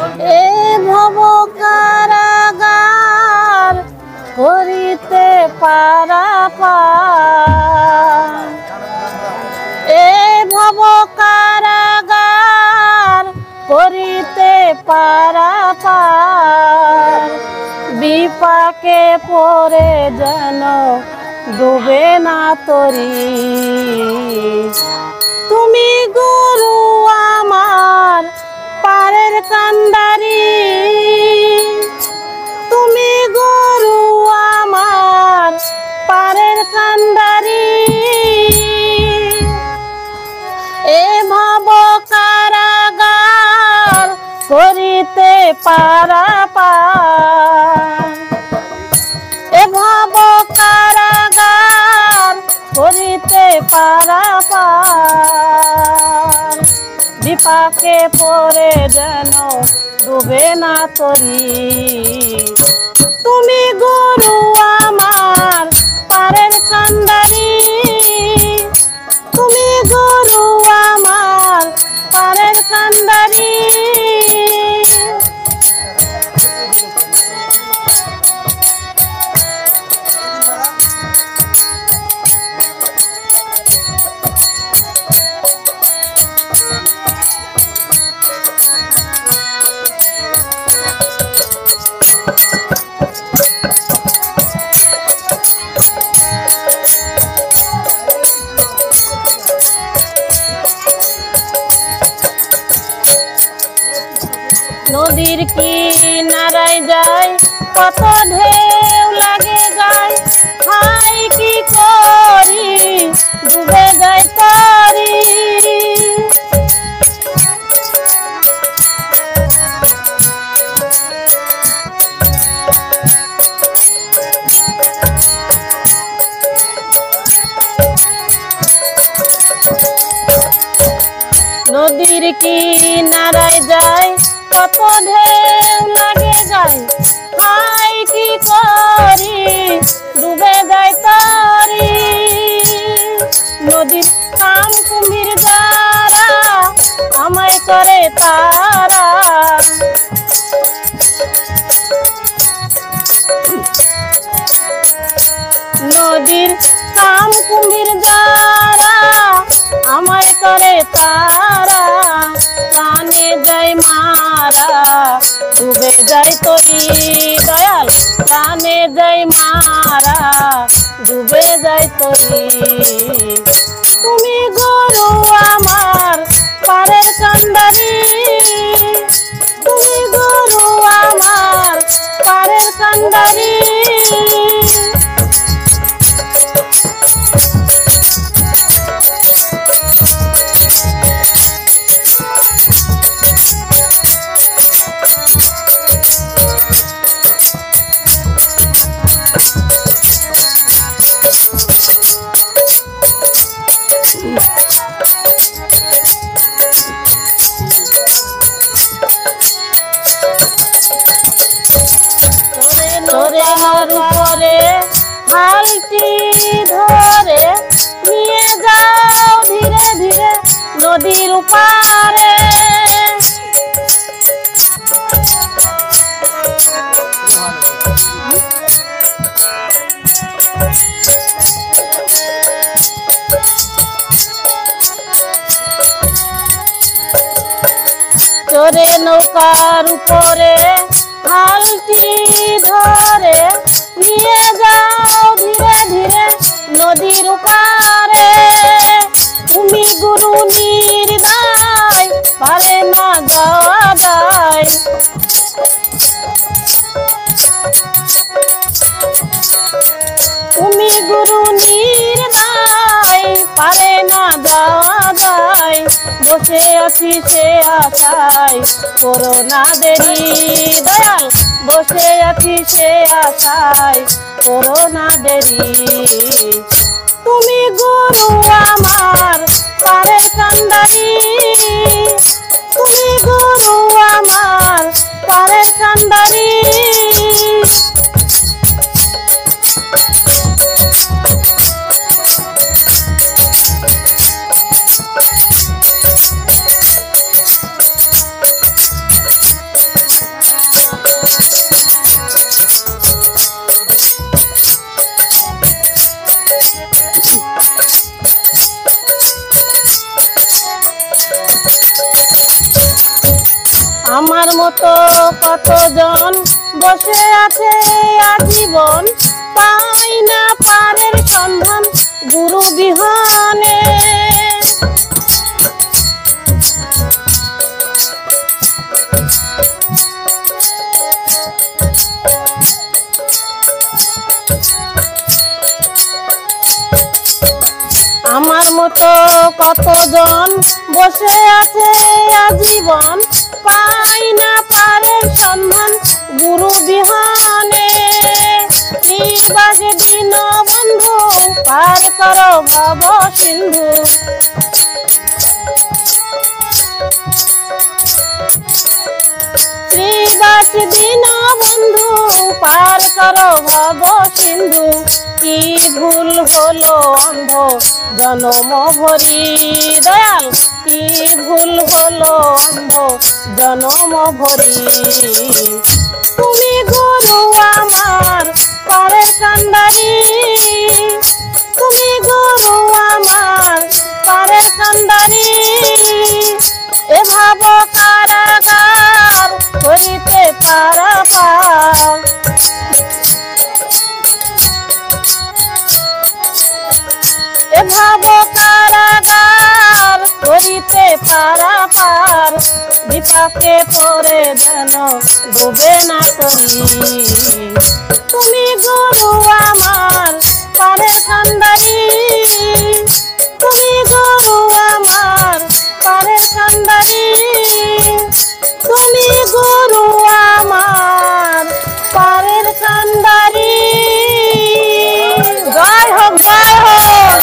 এ ভব কারাগার করিতে পারাপার, এ ভব কারাগার করিতে পারাপার, বিপাকে পড়ে যেন ডুবে না তরি। তুমি গুরু আমার পারের কান্ডারি, তুমি গুরু আমার পারের কান্ডারি। এ ভব কারাগার করিতে পারাপার, এ ভব কারাগার করিতে পারাপার, বিপাকে পড়ে যেন ডুবে না তরি। তুমি গুরু আমার পারের কান্ডারি, তুমি গুরু আমার পারের কান্ডারি। নদীর কিনারায় যায় কত ঢেউ লাগে যায়, হাই কি করি ডুবে যায় তারি। নদীর কিনারায় যায় কত ঢেউ লাগে যায়, হাই কি করি ডুবে যায় তারি। নদীর কাম কুমির যারা আমায় করে তারা, নদীর কাম কুমির যারা আমায় করে তারা, প্রাণে যায় মারা ডুবে যায় তরি। দয়াল প্রাণে যায় মারা ডুবে যায় তরি। তুমি গুরু আমার পারের কান্ডারি, তুমি গুরু আমার পারের কান্ডারি। তোরে মোর উপরে হালটি ধরে নিয়ে যাও ধীরে ধীরে নদীর উপারে। তোরে নৌকার উপরে হালটি ধরে নিয়ে যাও ধীরে ধীরে নদীর উপারে। তুমি গুরু নির্দয় পারে না যাওয়া যায়, তুমি গুরু নির্দয় পারে না যাওয়া যায়। বসে আছি সে আশায় করো না দেরি, দয়াল বসে আছি সে আশায় করো না দেরি। তুমি গুরু আমার পারের কান্ডারি, তুমি গুরু আমার পারের কান্ডারি। আমার মতো কতজন বসে আছে আজীবন, পাই না পারের সন্ধান গুরু বিহনে। আমার মতো কতজন বসে আছে আজীবন, পাই না পারের সন্ধান গুরু বিহনে। নিবাসে দিন বন্ধু পার করো ভব সিন্ধু, শ্রীবাস দিন বন্ধু পার করো ভব সিন্ধু। কি ভুল হলো অন্ধ জনম ভরি দয়াল, কি ভুল হলো অন্ধ জনম ভরি। তুমি গুরু আমার পারের কান্ডারি, তুমি গুরু আমার পারের কান্ডারি। এ ভাব কারাগার করিতে পারাপার, এ ভাব কারাগার করিতে পারাপার। বিপাকে পড়ে যেন ডুবে না করি। তুমি গুরু আমার পারের কান্ডারি, তুমি গুরু আমার পারের কান্ডারি, তুমি গুরু আমার পারের কান্ডারি। জয় হোক, জয় হোক।